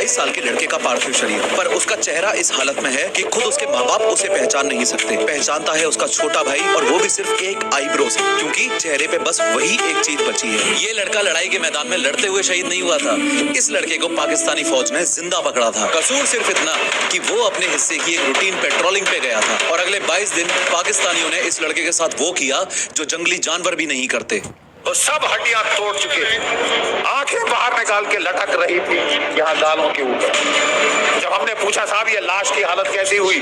22 साल के लड़के का पार्थिव शरीर, पर उसका चेहरा इस हालत में है कि खुद उसके माँ बाप उसे पहचान नहीं सकते। पहचानता है उसका छोटा भाई, और वो भी सिर्फ एक आईब्रो से, क्योंकि चेहरे पे बस वही एक चीज बची है। ये लड़का लड़ाई के मैदान में लड़ते हुए शहीद नहीं हुआ था। इस लड़के को पाकिस्तानी फौज ने जिंदा पकड़ा था। कसूर सिर्फ इतना कि वो अपने हिस्से की एक रूटीन पेट्रोलिंग पे गया था, और अगले 22 दिन पाकिस्तानियों ने इस लड़के के साथ वो किया जो जंगली जानवर भी नहीं करते। तो सब हड्डियां तोड़ चुके, आंखें बाहर निकाल के लटक रही थी यहाँ गालों के ऊपर। जब हमने पूछा साहब ये लाश की हालत कैसी हुई,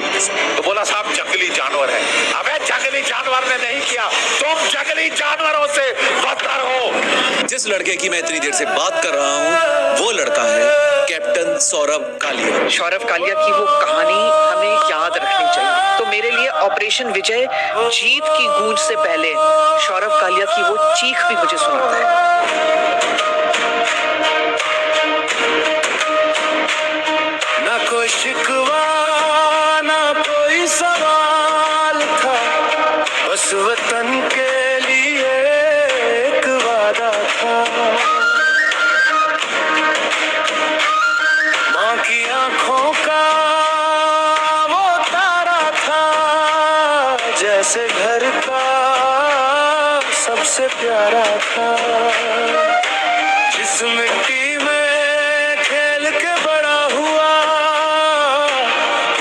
तो बोला साहब जंगली जानवर है। अबे जंगली जानवर ने नहीं किया, तुम जंगली जानवरों से बदतर हो। जिस लड़के की मैं इतनी देर से बात कर रहा हूँ वो लड़का है कैप्टन सौरभ कालिया। सौरभ कालिया की वो कहानी हमें याद रखनी चाहिए। तो मेरे लिए ऑपरेशन विजय जीत की गूंज से पहले सौरभ कालिया की वो चीख भी मुझे सुनाता है। ना कोई शिकवा ना कोई सवाल था, बस वतन के लिए एक वादा था। माँ की आंखों का वो तारा था, जैसे घर का सबसे प्यारा था। जिस मिट्टी में खेल के बड़ा हुआ,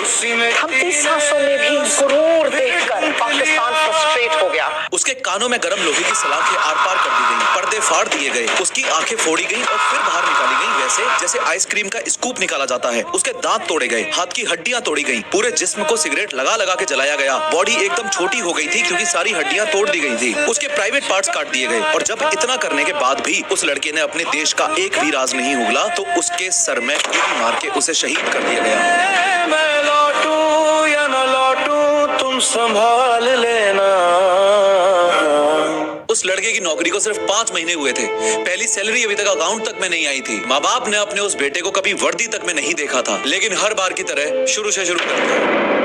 उसी में थमती सांसों में भी गुरूर देखकर पाकिस्तान फ्रस्ट्रेट हो गया। उसके कानों में गर्म लोहे की सलाखें आर पार कर दी गई, पर्दे फाड़ दिए गए, उसकी आंखें फोड़ी गई और फिर बाहर निकाली गई, वैसे जैसे आइसक्रीम का स्कूप निकाला जाता है। उसके दांत तोड़े गए, हाथ की हड्डियां तोड़ी गई, पूरे जिस्म को सिगरेट लगा लगा के जलाया गया। बॉडी एकदम छोटी हो गई थी क्योंकि सारी हड्डियां तोड़ दी गई थी। उसके प्राइवेट पार्ट्स काट दिए गए, और जब इतना करने के बाद भी उस लड़के ने अपने देश का एक भी राज नहीं उगला, तो उसके सर में गोली मार के उसे शहीद कर दिया गया। मैं लौटूं या न लौटूं तुम संभाल लेना। उस लड़के की नौकरी को सिर्फ 5 महीने हुए थे। पहली सैलरी अभी तक अकाउंट तक में नहीं आई थी। माँ बाप ने अपने उस बेटे को कभी वर्दी तक में नहीं देखा था, लेकिन हर बार की तरह शुरू से शुरू करते हैं।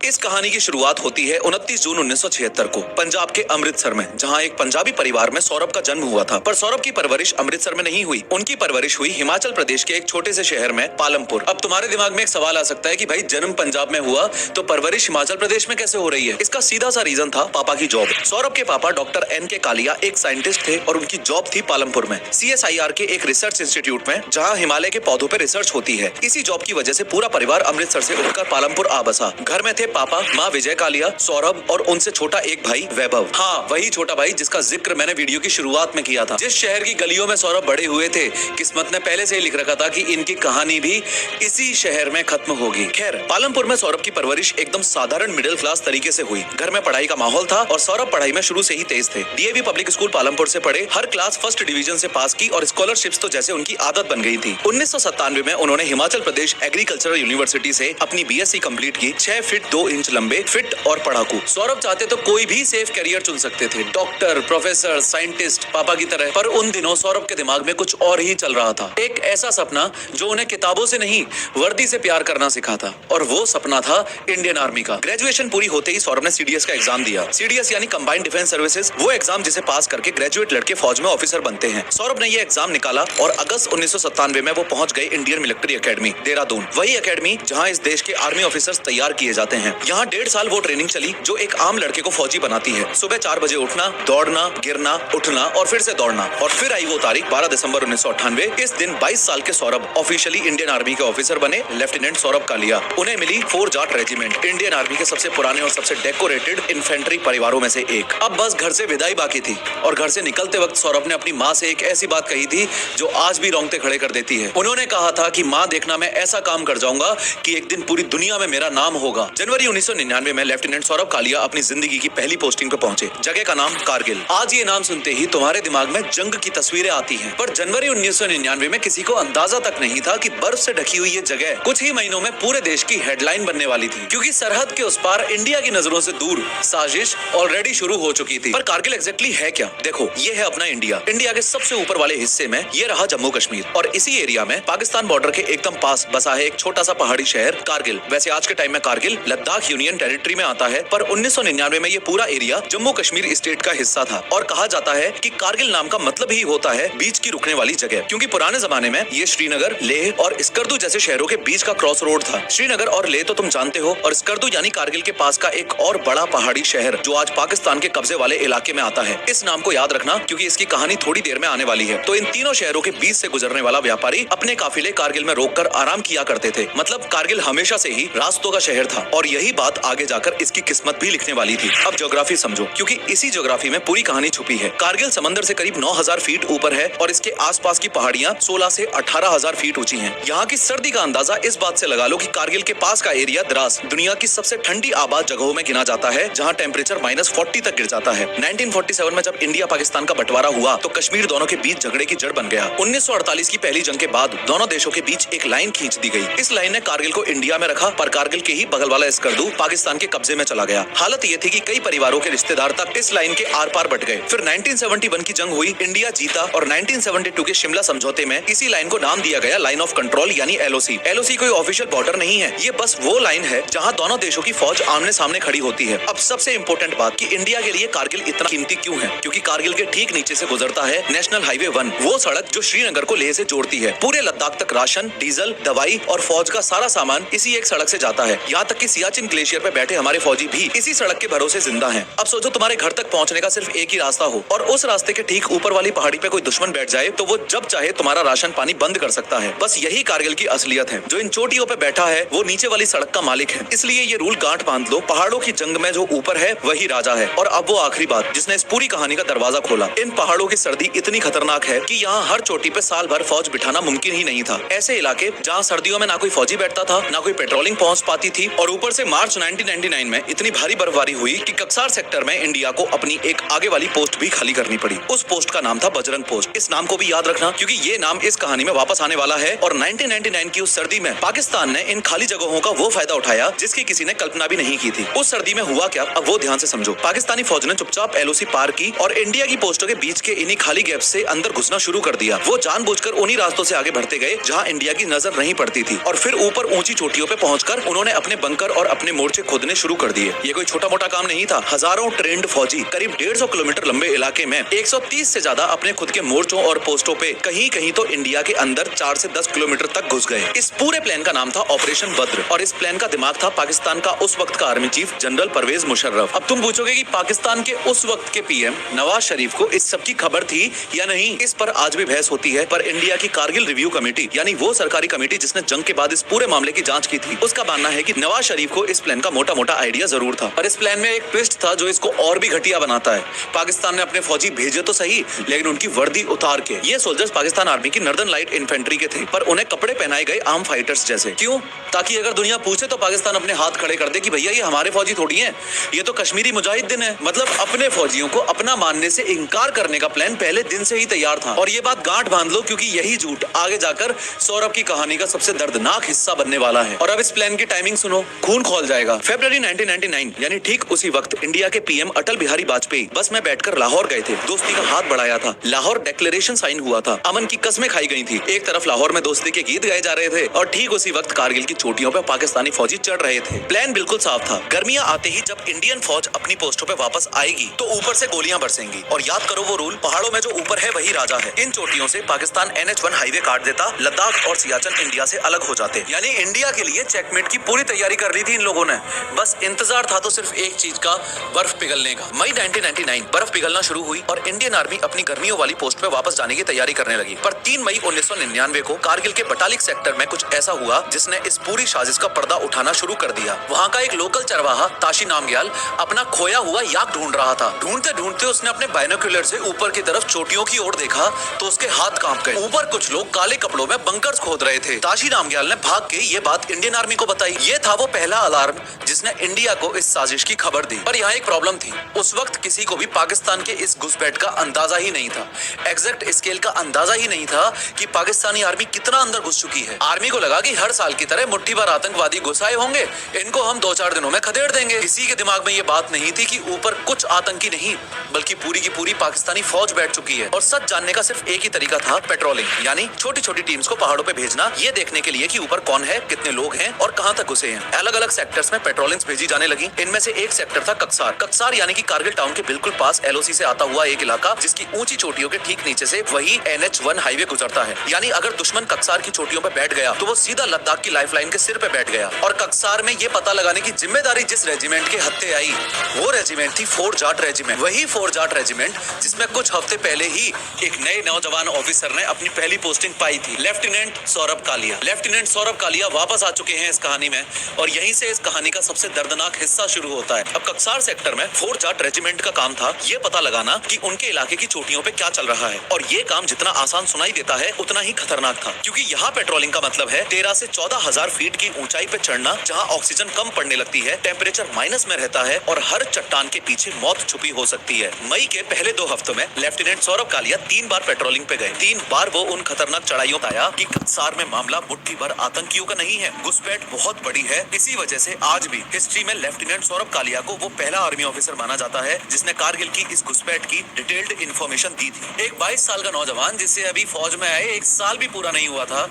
इस कहानी की शुरुआत होती है 29 जून 1976 को पंजाब के अमृतसर में, जहां एक पंजाबी परिवार में सौरभ का जन्म हुआ था। पर सौरभ की परवरिश अमृतसर में नहीं हुई, उनकी परवरिश हुई हिमाचल प्रदेश के एक छोटे से शहर में पालमपुर। अब तुम्हारे दिमाग में एक सवाल आ सकता है कि भाई जन्म पंजाब में हुआ तो परवरिश हिमाचल प्रदेश में कैसे हो रही है? इसका सीधा सा रीजन था पापा की जॉब। सौरभ के पापा डॉक्टर NK कालिया एक साइंटिस्ट थे, और उनकी जॉब थी पालमपुर में CSIR के एक रिसर्च इंस्टीट्यूट में, जहाँ हिमालय के पौधों पर रिसर्च होती है। इसी जॉब की वजह से पूरा परिवार अमृतसर से उठकर पालमपुर आ बसा। घर में थे पापा, माँ विजय कालिया, सौरभ और उनसे छोटा एक भाई वैभव। हाँ, वही छोटा भाई जिसका जिक्र मैंने वीडियो की शुरुआत में किया था। जिस शहर की गलियों में सौरभ बड़े हुए थे, किस्मत ने पहले से ही लिख रखा था कि इनकी कहानी भी इसी शहर में खत्म होगी। खैर, पालमपुर में सौरभ की परवरिश एकदम साधारण मिडिल क्लास तरीके से हुई। घर में पढ़ाई का माहौल था और सौरभ पढ़ाई में शुरू से ही तेज थे। DAV पब्लिक स्कूल पालमपुर से पढ़े, हर क्लास फर्स्ट डिवीजन से पास की, और स्कॉलरशिप्स तो जैसे उनकी आदत बन गई थी। 1997 में उन्होंने हिमाचल प्रदेश एग्रीकल्चरल यूनिवर्सिटी से अपनी BSc कंप्लीट की। 6 फीट 2 इंच लंबे, फिट और पढ़ाकू। सौरभ चाहते तो कोई भी सेफ करियर चुन सकते थे, डॉक्टर, प्रोफेसर, साइंटिस्ट, पापा की तरह। पर उन दिनों सौरभ के दिमाग में कुछ और ही चल रहा था। एक ऐसा सपना जो उन्हें किताबों से नहीं, वर्दी से प्यार करना सिखा था, और वो सपना था इंडियन आर्मी का। ग्रेजुएशन पूरी होते ही सौरभ ने CDS का एग्जाम दिया। CDS यानी कंबाइंड डिफेंस सर्विसेज, वो एग्जाम जिसे पास करके ग्रेजुएट लड़के फौज में ऑफिसर बनते हैं। सौरभ ने ये एग्जाम निकाला और अगस्त 1997 में वो पहुंच गए इंडियन मिलिट्री अकेडमी देहरादून। वही अकेडमी जहां इस देश के आर्मी ऑफिसर्स तैयार किए जाते हैं। यहाँ 1.5 साल वो ट्रेनिंग चली जो एक आम लड़के को फौजी बनाती है। सुबह 4 बजे उठना, दौड़ना, गिरना, उठना और फिर से दौड़ना। और फिर आई वो तारीख 12 दिसंबर 1998। इस दिन 22 साल के सौरभ ऑफिशियली इंडियन आर्मी के ऑफिसर बने, लेफ्टिनेंट सौरभ कालिया। उन्हें मिली 4 जाट रेजिमेंट, इंडियन आर्मी के सबसे पुराने और सबसे डेकोरेटेड इन्फेंट्री परिवारों में से एक। अब बस घर से विदाई बाकी थी, और घर से निकलते वक्त सौरभ ने अपनी माँ से एक ऐसी बात कही थी जो आज भी रोंगटे खड़े कर देती है। उन्होंने कहा था कि माँ देखना, मैं ऐसा काम कर जाऊंगा कि एक दिन पूरी दुनिया में मेरा नाम होगा। जनवरी 1999 में लेफ्टिनेंट सौरभ कालिया अपनी जिंदगी की पहली पोस्टिंग पे पहुंचे। जगह का नाम कारगिल। आज ये नाम सुनते ही तुम्हारे दिमाग में जंग की तस्वीरें आती हैं, पर जनवरी 1999 में किसी को अंदाजा तक नहीं था कि बर्फ से ढकी हुई ये जगह कुछ ही महीनों में पूरे देश की हेडलाइन बनने वाली थी, क्योंकि सरहद के उस पार इंडिया की नजरों से दूर साजिश ऑलरेडी शुरू हो चुकी थी। पर कारगिल एग्जैक्टली है क्या? देखो, ये है अपना इंडिया। इंडिया के सबसे ऊपर वाले हिस्से में ये रहा जम्मू कश्मीर, और इसी एरिया में पाकिस्तान बॉर्डर के एकदम पास बसा है एक छोटा सा पहाड़ी शहर कारगिल। वैसे आज के टाइम में कारगिल लद्दाख लद्दाख यूनियन टेरिटरी में आता है, पर 1999 में ये पूरा एरिया जम्मू कश्मीर स्टेट का हिस्सा था। और कहा जाता है कि कारगिल नाम का मतलब ही होता है बीच की रुकने वाली जगह, क्योंकि पुराने जमाने में ये श्रीनगर, लेह और स्कर्दू जैसे शहरों के बीच का क्रॉस रोड था। श्रीनगर और लेह तो तुम जानते हो, और स्कर्दू यानी कारगिल के पास का एक और बड़ा पहाड़ी शहर जो आज पाकिस्तान के कब्जे वाले इलाके में आता है। इस नाम को याद रखना क्योंकि इसकी कहानी थोड़ी देर में आने वाली है। तो इन तीनों शहरों के बीच से गुजरने वाला व्यापारी अपने काफिले कारगिल में रोककर आराम किया करते थे। मतलब कारगिल हमेशा से ही रास्तों का शहर था, और यही बात आगे जाकर इसकी किस्मत भी लिखने वाली थी। अब ज्योग्राफी समझो, क्योंकि इसी ज्योग्राफी में पूरी कहानी छुपी है। कारगिल समंदर से करीब 9000 फीट ऊपर है, और इसके आसपास की पहाड़ियां 16 से 18000 फीट ऊंची हैं। यहाँ की सर्दी का अंदाजा इस बात से लगा लो कि कारगिल के पास का एरिया द्रास दुनिया की सबसे ठंडी आबाद जगहों में गिना जाता है, जहाँ टेम्परेचर -40 तक गिर जाता है। 1947 में जब इंडिया पाकिस्तान का बंटवारा हुआ तो कश्मीर दोनों के बीच झगड़े की जड़ बन गया। 1948 की पहली जंग के बाद दोनों देशों के बीच एक लाइन खींच दी गई। इस लाइन ने कारगिल को इंडिया में रखा, पर कारगिल के ही बगल वाला स्कर्दू पाकिस्तान के कब्जे में चला गया। हालत ये थी कि कई परिवारों के रिश्तेदार तक इस लाइन के आर पार बट गए। फिर 1971 की जंग हुई, इंडिया जीता, और 1972 के शिमला समझौते में इसी लाइन को नाम दिया गया लाइन ऑफ कंट्रोल यानी LOC। LOC कोई ऑफिशियल बॉर्डर नहीं है, ये बस वो लाइन है जहाँ दोनों देशों की फौज आमने सामने खड़ी होती है। अब सबसे इम्पोर्टेंट बात कि इंडिया के लिए कारगिल इतना कीमती क्यों है, क्योंकि कारगिल के ठीक नीचे से गुजरता है नेशनल हाईवे 1, वो सड़क जो श्रीनगर को लेह से जोड़ती है। पूरे लद्दाख तक राशन, डीजल, दवाई और फौज का सारा सामान इसी एक सड़क से जाता है। यहाँ तक कि सियाचिन ग्लेशियर पे बैठे हमारे फौजी भी इसी सड़क के भरोसे जिंदा हैं। अब सोचो तुम्हारे घर तक पहुँचने का सिर्फ एक ही रास्ता हो, और उस रास्ते के ठीक ऊपर वाली पहाड़ी पे कोई दुश्मन बैठ जाए तो वो जब चाहे तुम्हारा राशन पानी बंद कर सकता है। बस यही कारगिल की असलियत है। जो इन चोटियों पे बैठा है वो नीचे वाली सड़क का मालिक है। इसलिए ये रूल गांठ बांध लो, पहाड़ों की जंग में जो ऊपर है वही राजा है। और अब वो आखिरी बात जिसने इस पूरी कहानी का दरवाजा खोला। इन पहाड़ों की सर्दी इतनी खतरनाक है कि यहाँ हर चोटी पे साल भर फौज बिठाना मुमकिन ही नहीं था। ऐसे इलाके जहाँ सर्दियों में ना कोई फौजी बैठता था, ना कोई पेट्रोलिंग पहुँच पाती थी, और ऊपर से मार्च 1999 में इतनी भारी बर्फबारी हुई कि कक्सार सेक्टर में इंडिया को अपनी एक आगे वाली पोस्ट भी खाली करनी पड़ी। उस पोस्ट का नाम था बजरंग पोस्ट। इस नाम को भी याद रखना क्योंकि ये नाम इस कहानी में वापस आने वाला है। और 1999 की उस सर्दी में पाकिस्तान ने इन खाली जगहों का वो फायदा उठाया जिसकी किसी ने कल्पना भी नहीं की थी। उस सर्दी में हुआ क्या, अब वो ध्यान से समझो। पाकिस्तानी फौज ने चुपचाप LOC पार की और इंडिया की पोस्टों के बीच के इन्हीं खाली गैप से अंदर घुसना शुरू कर दिया। वो जानबूझकर उन्हीं रास्तों से आगे बढ़ते गए जहाँ इंडिया की नजर नहीं पड़ती थी, और फिर ऊपर ऊंची चोटियों पे पहुंचकर उन्होंने अपने बंकर और अपने मोर्चे खोदने शुरू कर दिए। ये कोई छोटा मोटा काम नहीं था। हजारों ट्रेंड फौजी करीब 150 किलोमीटर लंबे इलाके में 130 से ज्यादा अपने खुद के मोर्चों और पोस्टों पे कहीं कहीं तो इंडिया के अंदर 4 से 10 किलोमीटर तक घुस गए। इस पूरे प्लान का नाम था ऑपरेशन बद्र, और इस प्लान का दिमाग था पाकिस्तान का उस वक्त का army chief general Pervez Musharraf. अब तुम पूछोगे कि पाकिस्तान के उस वक्त के PM नवाज शरीफ को इस सब की खबर थी या नहीं। इस पर आज भी बहस होती है, पर इंडिया की कारगिल रिव्यू कमेटी यानी वो सरकारी कमेटी जिसने जंग के बाद इस पूरे मामले की जांच की थी, उसका मानना है कि नवाज शरीफ को इस प्लान का मोटा मोटा आइडिया जरूर था। और इस प्लान में एक ट्विस्ट था जो इसको और भी घटिया बनाता है। पाकिस्तान ने अपने फौजी भेजे तो सही, लेकिन उनकी वर्दी उतार के। ये सोल्जर्स पाकिस्तान आर्मी की नॉर्दर्न लाइट इन्फेंट्री के थे, पर उन्हें कपड़े पहनाए गए आर्म फाइटर्स जैसे। क्यों? ताकि अगर दुनिया पूछे तो पाकिस्तान अपने हाथ खड़े कर दे कि भैया ये हमारे फौजी थोड़ी हैं, ये तो कश्मीरी मुजाहिदीन है। मतलब अपने फौजियों को अपना मानने से इनकार करने का प्लान पहले दिन से ही तैयार था। और ये बात गांठ बांध लो क्योंकि यही झूठ आगे जाकर सौरभ की कहानी का सबसे दर्दनाक हिस्सा बनने वाला है। और अब इस प्लान की टाइमिंग सुनो, खून खौल जाएगा। फरवरी 1999 यानी ठीक उसी वक्त इंडिया के PM अटल बिहारी वाजपेयी बस में बैठकर लाहौर गए थे। दोस्ती का हाथ बढ़ाया था, लाहौर डिक्लेरेशन साइन हुआ था, अमन की कस्में खाई गई थी। एक तरफ लाहौर में दोस्ती के गीत गाए जा रहे थे, और ठीक उसी वक्त कारगिल की चोटियों पर पाकिस्तानी फौजी चढ़ रहे थे। प्लान बिल्कुल साफ था, गर्मियां आते ही जब इंडियन फौज अपनी पोस्टों पे वापस आएगी तो ऊपर से गोलियां बरसेंगी। और याद करो वो रूल, पहाड़ों में जो ऊपर है वही राजा है। इन चोटियों से पाकिस्तान NH1 हाईवे काट देता, लद्दाख और सियाचिन इंडिया से अलग हो जाते। यानी इंडिया के लिए चेकमेट की पूरी तैयारी कर ली थी इन लोगों ने। बस इंतजार था तो सिर्फ एक चीज का, बर्फ पिघलने का। मई 1999 बर्फ पिघलना शुरू हुई और इंडियन आर्मी अपनी गर्मियों वाली पोस्ट पे वापस जाने की तैयारी करने लगी। पर 3 मई 1999 को कारगिल के बटालिक सेक्टर में कुछ ऐसा हुआ जिसने इस पूरी साजिश का पर्दा उठाना शुरू कर दिया। वहाँ का एक लोकल चरवाहा ताशी नामग्याल अपना खोया हुआ याक ढूंढ रहा था। ढूंढते ढूंढते उसने अपने बाइनोक्यूलर से ऊपर की तरफ चोटियों की ओर देखा तो उसके हाथ कांप गए। ऊपर कुछ लोग काले कपड़ों में बंकर्स खोद रहे थे। ताशी नामग्याल ने भाग के ये बात इंडियन आर्मी को बताई। ये था वो पहला अलार्म जिसने इंडिया को इस साजिश की खबर दी। पर यहाँ एक प्रॉब्लम थी, उस वक्त किसी को भी पाकिस्तान के इस घुसपैठ का अंदाजा ही नहीं था। एग्जैक्ट स्केल का अंदाजा ही नहीं था कि पाकिस्तानी आर्मी कितना अंदर घुस चुकी है। आर्मी को लगा कि हर साल की तरह मुट्ठी भर आतंकवादी घुस आए होंगे, इनको हम 2-4 दिनों में खदेड़ देंगे। किसी के दिमाग में ये बात नहीं थी कि ऊपर कुछ आतंकी नहीं बल्कि पूरी की पूरी पाकिस्तानी फौज बैठ चुकी है। और सच जानने का सिर्फ एक ही तरीका था, पेट्रोलिंग, यानी छोटी छोटी टीम्स को पहाड़ों पे भेजना, ये देखने के लिए कि ऊपर कौन है, कितने लोग हैं और कहां तक घुसे हैं। अलग अलग सेक्टर्स में पेट्रोलिंग्स भेजी जाने लगी। इनमें से एक सेक्टर था कक्सार। कक्सार यानी कि कारगिल टाउन के बिल्कुल पास एलओसी से आता हुआ एक इलाका, जिसकी ऊंची चोटियों के ठीक नीचे से वही NH1 हाईवे गुजरता है। यानी अगर दुश्मन कक्सार की चोटियों पे बैठ गया तो वो सीधा लद्दाख की लाइफलाइन के सिर पे बैठ गया। और कक्सार में ये पता लगाने की जिम्मेदारी जिस रेजिमेंट के हत्थे आई वो रेजिमेंट थी फोर्ट जाट रेजिमेंट। वही फोर्ट जाट रेजिमेंट जिसमें कुछ हफ्ते पहले ही एक नए नौजवान ऑफिसर ने अपनी पहली पोस्टिंग पाई थी, लेफ्टिनेंट सौरभ कालिया। लेफ्टिनेंट सौरभ कालिया वापस आ चुके हैं इस कहानी में और यहीं से इस कहानी का सबसे दर्दनाक हिस्सा शुरू होता है। अब कक्सार सेक्टर में फोर्ट जाट रेजिमेंट का काम था ये पता लगाना कि उनके इलाके की चोटियों पे क्या चल रहा है। और ये काम जितना आसान सुनाई देता है उतना ही खतरनाक था, क्योंकि यहाँ पेट्रोलिंग का मतलब है 13 से 14,000 फीट की ऊंचाई पे चढ़ना, जहाँ ऑक्सीजन कम पड़ने लगती है, टेम्परेचर माइनस में रहता है और हर चट्टान के पीछे मौत छुपी हो सकती है। मई के पहले 2 हफ्तों में लेफ्टिनेंट सौरभ कालिया 3 बार पेट्रोलिंग पे गए। 3 बार वो उन खतरनाक चढ़ाइयों का आया कि कक्सार में मामला मुट्ठी भर आतंकियों का नहीं है, घुसपैठ बहुत बड़ी है। इसी वजह से आज भी हिस्ट्री में लेफ्टिनेंट सौरभ कालिया को वो पहला आर्मी ऑफिसर माना जाता है जिसने कारगिल की इस घुसपैठ की डिटेल्ड इंफॉर्मेशन दी थी। एक 22 साल का नौजवान जिसे अभी फौज में आए 1 साल भी पूरा नहीं हुआ था,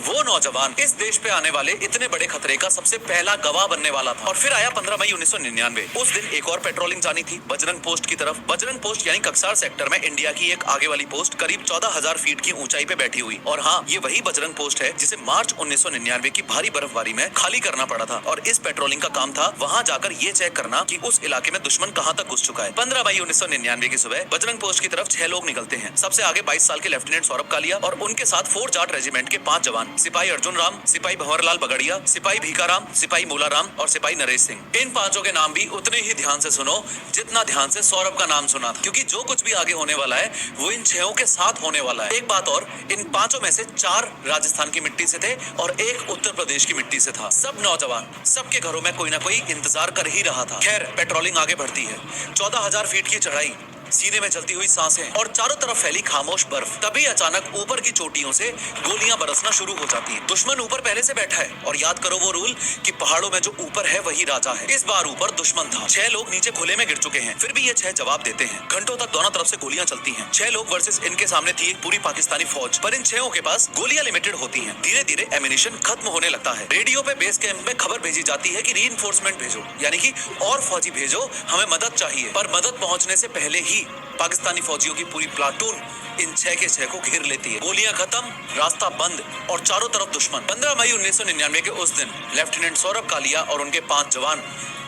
वो नौजवान इस देश पे आने वाले इतने बड़े खतरे का सबसे पहला गवाह बनने वाला था। और फिर आया 15 मई 1999। उस दिन एक और पेट्रोलिंग जानी थी बजरंग पोस्ट की तरफ। बजरंग पोस्ट यानी कक्सार सेक्टर में इंडिया की एक आगे वाली पोस्ट करीब 14,000 फीट की ऊंचाई पे बैठी हुई। और हाँ, ये वही बजरंग पोस्ट है जिसे मार्च 1999 की भारी बर्फबारी में खाली करना पड़ा था। और इस पेट्रोलिंग का काम था वहाँ जाकर ये चेक करना कि उस इलाके में दुश्मन कहाँ तक घुस चुका है। 15 मई 1999 की सुबह बजरंग पोस्ट की तरफ 6 लोग निकलते हैं। सबसे आगे 22 साल के लेफ्टिनेंट सौरभ कालिया और उनके साथ फोर्ट जाट रेजिमेंट के 5 जवान, सिपाही अर्जुन राम, सिपाही भंवरलाल बगड़िया, सिपाही भीखाराम, सिपाही मूलाराम और सिपाही नरेश सिंह। इन 5 के नाम भी उतने ही ध्यान से सुनो जितना ध्यान से सौरभ का नाम सुना, क्योंकि जो कुछ भी आगे होने वाला है वो इन 6 के साथ होने वाला है। एक बात और, इन 5 में से 4 राजस्थान की मिट्टी से थे और एक उत्तर प्रदेश की मिट्टी से था। सब नौजवान सबके घरों में कोई ना कोई इंतजार कर ही रहा था। खैर, पेट्रोलिंग आगे बढ़ती है। 14,000 फीट की चढ़ाई, सीने में चलती हुई सांसें और चारों तरफ फैली खामोश बर्फ। तभी अचानक ऊपर की चोटियों से गोलियां बरसना शुरू हो जाती हैं। दुश्मन ऊपर पहले से बैठा है और याद करो वो रूल कि पहाड़ों में जो ऊपर है वही राजा है। इस बार ऊपर दुश्मन था। 6 लोग नीचे खुले में गिर चुके हैं, फिर भी ये 6 जवाब देते हैं। घंटों तक दोनों तरफ से गोलियां चलती हैं। 6 लोग वर्सेस इनके सामने थी एक पूरी पाकिस्तानी फौज, पर इन 6 के पास गोलियां लिमिटेड होती हैं। धीरे धीरे एमिनिशन खत्म होने लगता है। रेडियो पे बेस कैंप में खबर भेजी जाती है कि रीइंफोर्समेंट भेजो, यानी कि और फौजी भेजो, हमें मदद चाहिए। पर मदद पहुंचने से पहले ही पाकिस्तानी फौजियों की पूरी प्लाटून इन 6 के 6 को घेर लेती है। गोलियां खत्म, रास्ता बंद और चारों तरफ दुश्मन। 15 मई 1999 के उस दिन लेफ्टिनेंट सौरभ कालिया और उनके 5 जवान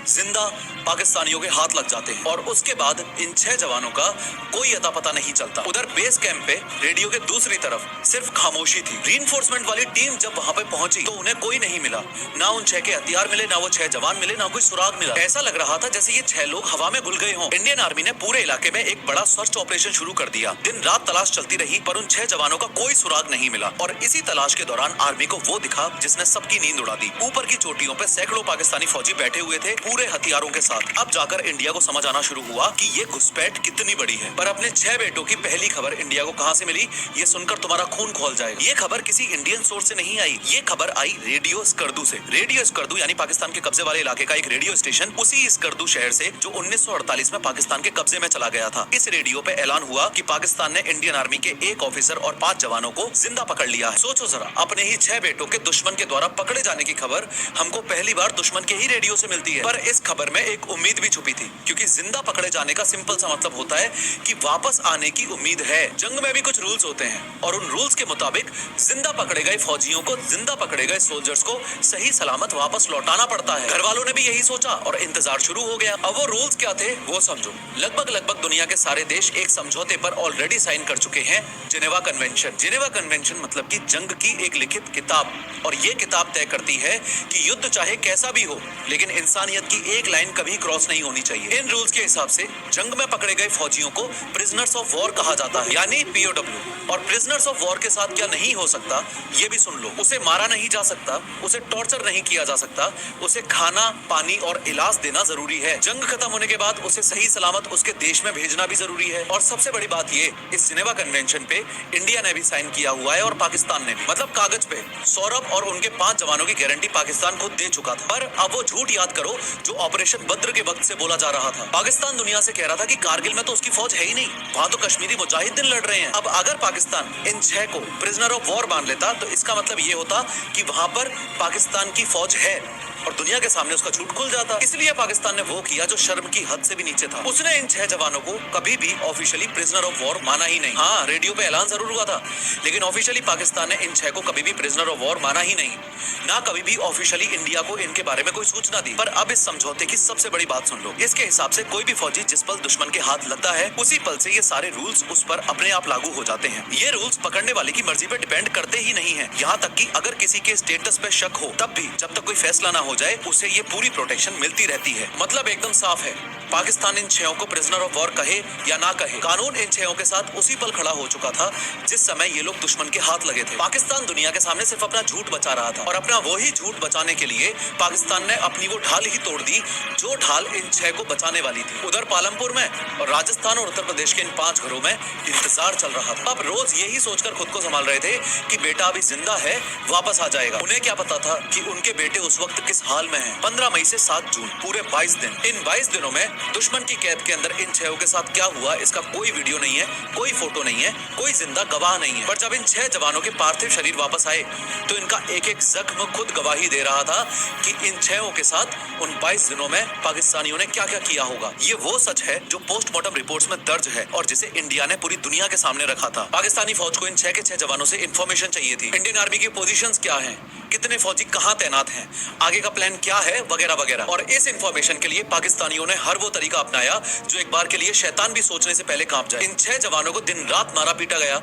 जिंदा पाकिस्तानियों के हाथ लग जाते हैं और उसके बाद इन 6 जवानों का कोई अता पता नहीं चलता। उधर बेस कैंप पे रेडियो के दूसरी तरफ सिर्फ खामोशी थी। रीइंफोर्समेंट वाली टीम जब वहां पे पहुंची तो उन्हें कोई नहीं मिला। ना उन 6 के हथियार मिले, ना वो 6 जवान मिले, ना कोई सुराग मिला। ऐसा लग रहा था जैसे ये 6 लोग हवा में घुल गए हों। इंडियन आर्मी ने पूरे इलाके में एक बड़ा सर्च ऑपरेशन शुरू कर दिया। दिन रात तलाश चलती रही, पर उन 6 जवानों का कोई सुराग नहीं मिला। और इसी तलाश के दौरान आर्मी को वो दिखा जिसने सबकी नींद उड़ा दी। ऊपर की चोटियों पे सैकड़ों पाकिस्तानी फौजी बैठे हुए थे पूरे हथियारों के साथ। अब जाकर इंडिया को समझ आना शुरू हुआ कि ये घुसपैठ कितनी बड़ी है। पर अपने 6 बेटों की पहली खबर इंडिया को कहां से मिली, ये सुनकर तुम्हारा खून खौल जाएगा। ये खबर किसी इंडियन सोर्स से नहीं आई, ये खबर आई रेडियो स्कर्दू से। रेडियो स्कर्दू यानी पाकिस्तान के कब्जे वाले इलाके का एक रेडियो स्टेशन, उसी स्कर्दू शहर से जो 1948 में पाकिस्तान के कब्जे में चला गया था। इस रेडियो पे ऐलान हुआ कि पाकिस्तान ने इंडियन आर्मी के 1 ऑफिसर और 5 जवानों को जिंदा पकड़ लिया है। सोचो जरा, अपने ही 6 बेटों के दुश्मन के द्वारा पकड़े जाने की खबर हमको पहली बार दुश्मन के ही रेडियो से मिलती है। पर इस खबर में एक उम्मीद भी छुपी थी, क्योंकि जिंदा पकड़े जाने का सिंपल सा मतलब होता है कि वापस आने की उम्मीद है। जंग में भी कुछ रूल्स होते हैं और उन रूल्स के मुताबिक जिंदा पकड़े गए फौजियों को, जिंदा पकड़े गए सोल्जर्स को सही सलामत वापस लौटाना पड़ता है। घर वालों ने भी यही सोचा और इंतजार शुरू हो गया। अब वो रूल्स क्या थे वो समझो। लगभग दुनिया के सारे देश एक समझौते पर ऑलरेडी साइन कर चुके हैं, जिनेवा कन्वेंशन। जिनेवा कन्वेंशन मतलब कि जंग की एक लिखित किताब, और ये किताब तय करती है कि युद्ध चाहे कैसा भी हो, लेकिन इंसानियत की एक लाइन कभी क्रॉस नहीं होनी चाहिए। इन रूल्स के हिसाब से जंग में पकड़े गए फौजियों को प्रिजनर्स ऑफ वॉर कहा जाता है, यानी POW। और प्रिजनर्स ऑफ वॉर के साथ क्या नहीं हो सकता ये भी सुन लो। उसे मारा नहीं जा सकता, उसे टॉर्चर नहीं किया जा सकता, उसे खाना, पानी और इलाज देना जरूरी है। जंग खत्म होने के बाद उसे सही सलामत उसके देश में भेजना भी जरूरी है। और सबसे बड़ी बात ये, इस जिनेवा कन्वेंशन पे इंडिया ने भी साइन किया हुआ है और पाकिस्तान ने भी। मतलब कागज पे सौरभ और उनके 5 जवानों की गारंटी पाकिस्तान खुद दे चुका था। पर अब वो झूठ याद करो जो ऑपरेशन बद्र के वक्त से बोला जा रहा था। पाकिस्तान दुनिया से कह रहा था कि कारगिल में तो उसकी फौज है ही नहीं, वहां तो कश्मीरी मुजाहिदीन लड़ रहे हैं। अब अगर पाकिस्तान इन 6 को प्रिजनर ऑफ वॉर मान लेता तो इसका मतलब ये होता कि वहां पर पाकिस्तान की फौज है, और दुनिया के सामने उसका झूठ खुल जाता। इसलिए पाकिस्तान ने वो किया जो शर्म की हद से भी नीचे था। उसने इन 6 जवानों को कभी भी ऑफिशियली प्रिजनर ऑफ वॉर माना ही नहीं। हाँ, रेडियो पे ऐलान जरूर हुआ था, लेकिन ऑफिशियली पाकिस्तान ने इन 6 को कभी भी प्रिजनर ऑफ वॉर माना ही नहीं, ना कभी भी ऑफिशियली इंडिया को इनके बारे में कोई सूचना दी। पर अब इस समझौते की सबसे बड़ी बात सुन लो। इसके हिसाब से कोई भी फौजी जिस पल दुश्मन के हाथ लगता है, उसी पल से ये सारे रूल्स उस पर अपने आप लागू हो जाते हैं। ये रूल्स पकड़ने वाले की मर्जी पे डिपेंड करते ही नहीं है। यहाँ तक कि अगर किसी के स्टेटस पे शक हो, तब भी जब तक कोई फैसला ना हो जाए, उसे ये पूरी प्रोटेक्शन मिलती रहती है। मतलब एकदम साफ है, पाकिस्तान इन 6 को प्रिजनर ऑफ वॉर कहे या ना कहे, कानून इन 6 के साथ उसी पल खड़ा हो चुका था जिस समय ये लोग दुश्मन के हाथ लगे थे। पाकिस्तान दुनिया के सामने सिर्फ अपना झूठ बचा रहा था, और अपना वही झूठ बचाने के लिए पाकिस्तान ने अपनी वो ढाल ही तोड़ दी जो ढाल इन 6 को बचाने वाली थी। उधर पालमपुर में और राजस्थान और उत्तर प्रदेश के इन 5 घरों में इंतजार चल रहा था। अब रोज यही सोचकर खुद को संभाल रहे थे कि बेटा अभी जिंदा है, वापस आ जाएगा। उन्हें क्या पता था कि उनके बेटे उस वक्त किस हाल में हैं। 15 मई से 7 जून, पूरे 22 दिन। इन 22 दिनों में दुश्मन की कैद के अंदर इन 6 के साथ क्या हुआ, इसका कोई वीडियो नहीं है, कोई फोटो नहीं है, कोई जिंदा गवाह नहीं है। पर जब इन 6 जवानों के पार्थिव शरीर वापस आए, तो इनका एक एक जख्म खुद गवाही दे रहा था कि इन 6 के साथ उन 22 दिनों में पाकिस्तानियों ने क्या क्या किया होगा। ये वो सच है जो पोस्टमार्टम रिपोर्ट्स में दर्ज है और जिसे इंडिया ने पूरी दुनिया के सामने रखा था। पाकिस्तानी फौज को इन 6 के 6 जवानों से इंफॉर्मेशन चाहिए थी। इंडियन आर्मी की पोजीशंस क्या हैं, कितने फौजी कहां तैनात हैं, आगे का प्लान क्या है, वगैरह वगैरह। और इस इंफॉर्मेशन के लिए पाकिस्तानियों ने हर वो तरीका अपनाया जो एक बार के लिए शैतान भी सोचने से पहले कांप जाए। इन 6 जवानों को दिन रात मारा पीटा गया,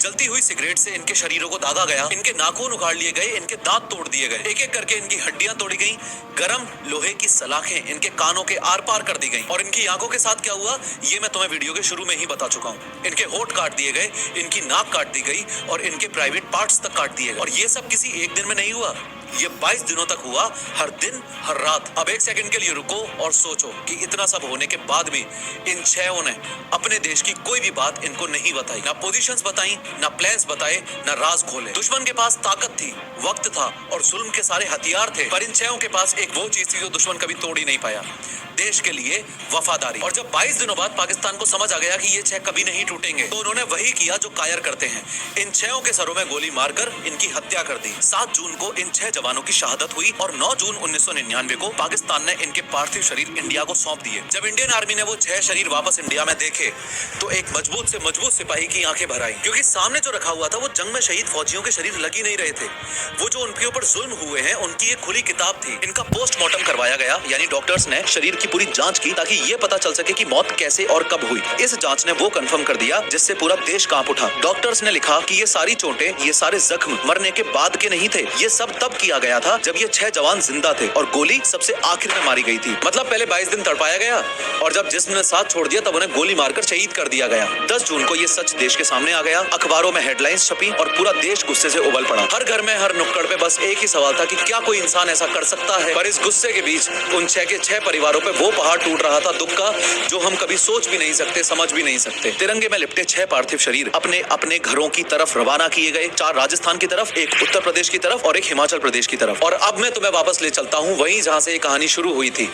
जलती हुई सिगरेट से इनके शरीरों को दागा गया, इनके नाखून उखाड़ लिए गए, इनके दांत तोड़ दिए गए, एक एक करके इनकी हड्डियां तोड़ी गई, गरम लोहे की सलाखें इनके कानों के आर पार कर दी गई। और इनकी आंखों के साथ क्या हुआ, ये मैं तुम्हें वीडियो के शुरू में ही बता चुका हूँ। इनके होठ काट दिए गए, इनकी नाक काट दी गई और इनके प्राइवेट पार्ट्स तक काट दिए गए। और ये सब किसी एक दिन में नहीं हुआ, ये 22 दिनों तक हुआ, हर दिन हर रात। अब एक सेकंड के लिए रुको और सोचो कि इतना सब होने के बाद भी इन 6 ने अपने देश की कोई भी बात इनको नहीं बताई, ना पोजीशंस बताई, ना प्लान्स बताए, ना राज खोले। दुश्मन के पास ताकत थी, वक्त था और जुल्म के सारे हथियार थे, पर इन 6 के पास एक वो चीज थी जो दुश्मन कभी तोड़ ही नहीं पाया, देश के लिए वफादारी। और जब 22 दिनों बाद पाकिस्तान को समझ आ गया कि ये 6 कभी नहीं टूटेंगे, तो उन्होंने वही किया जो कायर करते हैं, इन 6 के सरों में गोली मारकर इनकी हत्या कर दी। 7 जून को इन 6 जवानों की शहादत हुई और 9 जून 1999 को पाकिस्तान ने इनके पार्थिव शरीर इंडिया को सौंप दिए। जब इंडियन आर्मी ने वो 6 शरीर वापस इंडिया में देखे, तो एक मजबूत से मजबूत सिपाही की आंखें भर आई, क्योंकि सामने जो रखा हुआ था वो जंग में शहीद फौजियों के शरीर लग ही नहीं रहे थे। वो जो उनके ऊपर जुल्म हुए हैं, उनकी एक खुली किताब थी। इनका पोस्टमार्टम करवाया गया, यानी डॉक्टर्स ने शरीर की पूरी जांच की ताकि ये पता चल सके कि मौत कैसे और कब हुई। इस जांच ने वो कंफर्म कर दिया जिससे पूरा देश कांप उठा। डॉक्टर्स ने लिखा कि ये सारी चोटें, ये सारे जख्म मरने के बाद के नहीं थे, ये सब तब किया गया था जब ये 6 जवान जिंदा थे और गोली सबसे आखिर में मारी गई थी। मतलब पहले 22 दिन तड़पाया गया और जब जिस्म ने साथ छोड़ दिया तब उन्हें गोली मारकर शहीद कर दिया गया। 10 जून को ये सच देश के सामने आ गया, अखबारों में हेडलाइंस छपी और पूरा देश गुस्से से उबल पड़ा। हर घर में, हर नुक्कड़ पे बस एक ही सवाल था कि क्या कोई इंसान ऐसा कर सकता है। पर इस गुस्से के बीच उन 6 के 6 परिवारों पे वो पहाड़ टूट रहा था दुख का, जो हम कभी सोच भी नहीं सकते, समझ भी नहीं सकते। तिरंगे में लिपटे 6 पार्थिव शरीर अपने अपने घरों की तरफ रवाना किए गए, 4 राजस्थान की तरफ, एक उत्तर प्रदेश की तरफ और एक हिमाचल प्रदेश की तरफ। और अब मैं तुम्हें वापस ले चलता हूँ वहीं जहाँ से ये कहानी शुरू हुई थी,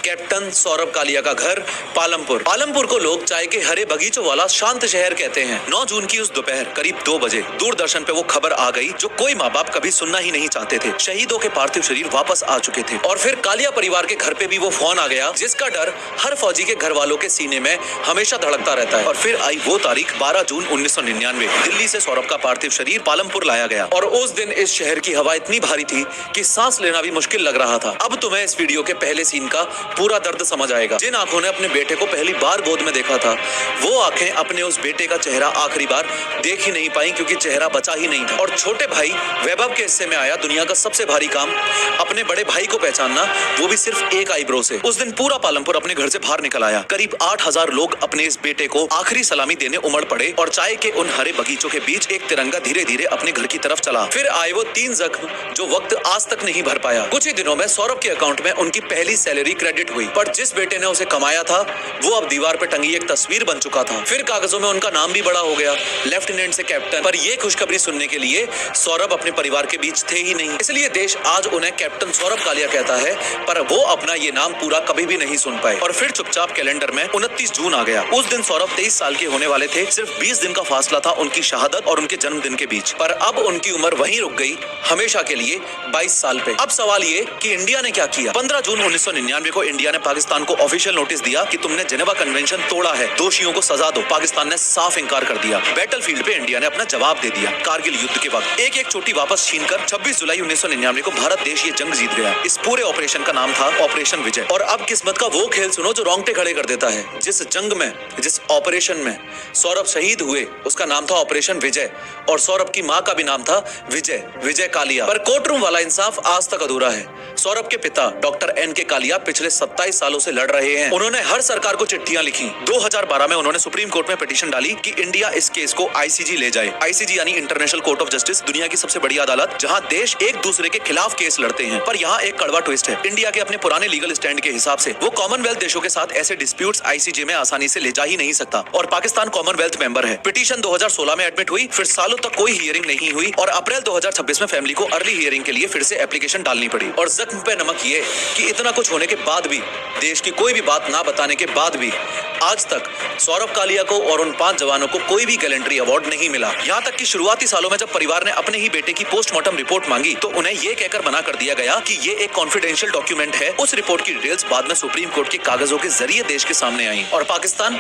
कैप्टन सौरभ कालिया का घर पालमपुर। पालमपुर को लोग चाय के हरे बगीचों वाला शांत शहर कहते हैं। 9 जून की उस दोपहर करीब 2 बजे दूरदर्शन पे वो खबर आ गई जो कोई माँ बाप कभी सुनना ही नहीं चाहते थे। शहीदों के पार्थिव शरीर वापस आ चुके थे। और फिर कालिया परिवार के घर पे भी वो फोन आ गया जिसका डर हर फौजी के घर वालों के सीने में हमेशा धड़कता रहता है। और फिर आई वो तारीख 12 जून 1999, दिल्ली से सौरभ का पार्थिव शरीर पालमपुर लाया गया। और उस दिन इस शहर की हवा इतनी भारी थी कि सांस लेना भी मुश्किल लग रहा था। अब तुम्हें इस वीडियो के पहले सीन का पूरा दर्द समझ आएगा। जिन आंखों ने अपने बेटे को पहली बार गोद में देखा था, वो आंखें अपने उस बेटे का चेहरा आखिरी बार देख ही नहीं पाई, क्योंकि चेहरा बचा ही नहीं था। और छोटे भाई वैभव के हिस्से में आया दुनिया का सबसे भारी काम, अपने बड़े भाई को पहचानना, वो भी सिर्फ एक आईब्रो से। उस दिन पूरा पालमपुर अपने घर से बाहर निकल आया। करीब 8000 लोग अपने इस बेटे को आखिरी सलामी देने उमड़ पड़े और चाय के उन हरे बगीचों के बीच एक तिरंगा धीरे धीरे अपने घर की तरफ चला। फिर आए वो 3 जख्म जो वक्त आज तक नहीं भर पाया। कुछ ही दिनों में सौरभ के अकाउंट में उनकी पहली सैलरी क्रेडिट हुई, पर जिस बेटे ने उसे कमाया था वो अब दीवार पर टंगी एक तस्वीर बन चुका था। फिर कागजों में उनका नाम भी बड़ा हो गया, लेफ्टिनेंट से कैप्टन। पर ये खुशखबरी सुनने के लिए सौरभ अपने परिवार के बीच थे ही नहीं, इसलिए देश आज उन्हें कैप्टन सौरभ कालिया कहता है, पर वो अपना ये नाम पूरा कभी भी नहीं सुन पाए और फिर चुपचाप कैलेंडर में 29 जून आ गया। उस दिन सौरभ 23 साल के होने वाले थे। सिर्फ 20 दिन का फासला था उनकी शहादत और उनके जन्मदिन के बीच, पर अब उनकी उम्र वहीं रुक गई हमेशा के लिए 22 साल पे। अब सवाल ये कि इंडिया ने क्या किया। 15 जून 1999 को इंडिया ने पाकिस्तान को ऑफिशियल नोटिस दिया कि तुमने जेनेवा कन्वेंशन तोड़ा है, दोषियों को सजा दो। पाकिस्तान ने साफ इंकार कर दिया। बैटलफील्ड पे इंडिया ने अपना जवाब दे दिया। कारगिल युद्ध के वक्त एक एक चोटी वापस छीनकर 26 जुलाई 1999 को भारत देश ये जंग जीत गया। इस पूरे ऑपरेशन का नाम था ऑपरेशन विजय। और अब किस्मत का वो खेल सुनो जो रोंगटे खड़े कर देता है। जिस जंग में, जिस ऑपरेशन में सौरभ शहीद हुए उसका नाम था ऑपरेशन विजय और सौरभ की मां का भी नाम था विजय, विजय कालिया। पर कोर्टरूम वाला इंसाफ आज तक अधूरा है। सौरभ के पिता डॉक्टर एन.के. कालिया पिछले 27 सालों से लड़ रहे हैं। उन्होंने हर सरकार को चिट्ठियां लिखी। 2012 में उन्होंने सुप्रीम कोर्ट में पिटीशन डाली कि इंडिया इस केस को आईसीजी ले जाए। आईसीजी यानी इंटरनेशनल कोर्ट ऑफ जस्टिस, दुनिया की सबसे बड़ी अदालत जहां देश एक दूसरे के खिलाफ केस लड़ते हैं। पर यहाँ एक कड़वा ट्विस्ट है। इंडिया के अपने पुराने लीगल स्टैंड के हिसाब से वो कॉमनवेल्थ देशों के साथ ऐसे डिस्प्यूट्स आईसीजे में आसानी से ले जा ही नहीं सकता और पाकिस्तान कॉमनवेल्थ मेंबर है। पिटीशन 2016 में एडमिट हुई, फिर सालों तक कोई हियरिंग नहीं हुई और अप्रैल 2026 में फैमिली को अर्ली हियरिंग के लिए फिर से एप्लीकेशन डालनी पड़ी। और जख्म पे नमक ये कि इतना कुछ होने के बाद भी, देश की कोई भी बात ना बताने के बाद भी आज तक सौरभ कालिया को और उन 5 जवानों को कोई भी गैलेंट्री अवार्ड नहीं मिला। यहाँ तक कि शुरुआती सालों में जब परिवार ने अपने ही बेटे की पोस्टमार्टम रिपोर्ट मांगी तो उन्हें ये कहकर मना कर दिया गया कि ये एक कॉन्फिडेंशियल डॉक्यूमेंट है। उस रिपोर्ट की डिटेल्स बाद में सुप्रीम कोर्ट के कागजों के जरिए देश के सामने आई। और पाकिस्तान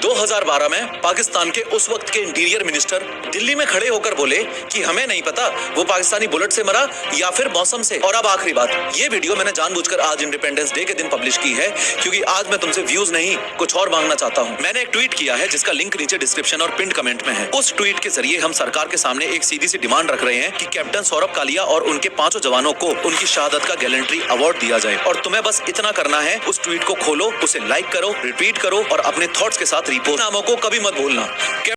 2012 में पाकिस्तान के उस वक्त के इंटीरियर मिनिस्टर दिल्ली में खड़े होकर बोले कि हमें नहीं पता वो पाकिस्तानी बुलेट से मरा या फिर मौसम से। और अब आखिरी बात, ये वीडियो मैंने जानबूझकर आज इंडिपेंडेंस डे के दिन पब्लिश की है क्योंकि आज मैं तुमसे व्यूज नहीं कुछ और मांगना चाहता हूँ। मैंने एक ट्वीट किया है जिसका लिंक नीचे डिस्क्रिप्शन और पिन कमेंट में है। उस ट्वीट के जरिए हम सरकार के सामने एक सीधी सी डिमांड रख रहे हैं कि कैप्टन सौरभ कालिया और उनके 5 जवानों को उनकी शहादत का गैलेंट्री अवार्ड दिया जाए। और तुम्हें बस इतना करना है, उस ट्वीट को खोलो, उसे लाइक करो, रिट्वीट करो और अपने थॉट्स के साथ रिपोस्ट नामों को कभी मत भूलना।